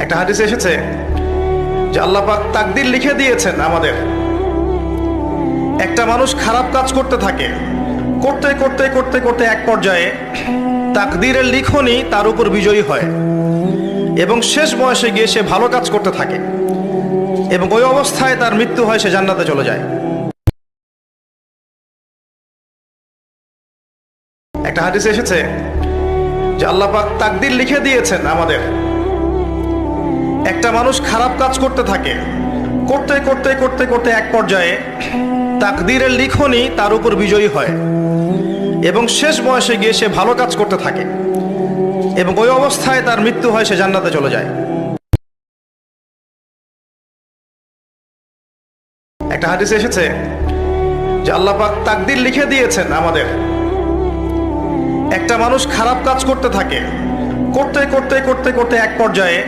একটা হাদিসে এসেছে যে আল্লাহ পাক তাকদীর লিখে দিয়েছেন আমাদের। একটা মানুষ খারাপ কাজ করতে থাকে, করতে করতে করতে করতে এক পর্যায়ে তাকদীরের লিখনই তার উপর বিজয়ী হয় এবং শেষ বয়সে গিয়ে সে ভালো কাজ করতে থাকে এবং ওই অবস্থায় তার মৃত্যু হয়, সে জান্নাতে চলে যায়। একটা হাদিসে এসেছে যে আল্লাহ পাক তাকদীর লিখে দিয়েছেন আমাদের। একটা মানুষ খারাপ কাজ করতে থাকে, করতে করতে করতে করতে এক পর্যায়ে তাকদীরের লিখনই তার উপর বিজয়ী হয় এবং শেষ বয়সে গিয়ে সে ভালো কাজ করতে থাকে এবং ওই অবস্থায় তার মৃত্যু হয়, সে জান্নাতে চলে যায়। একটা হাদিসে এসেছে যে আল্লাহ পাক তাকদীর লিখে দিয়েছেন আমাদের। একটা মানুষ খারাপ কাজ করতে থাকে, করতে করতে করতে করতে এক পর্যায়ে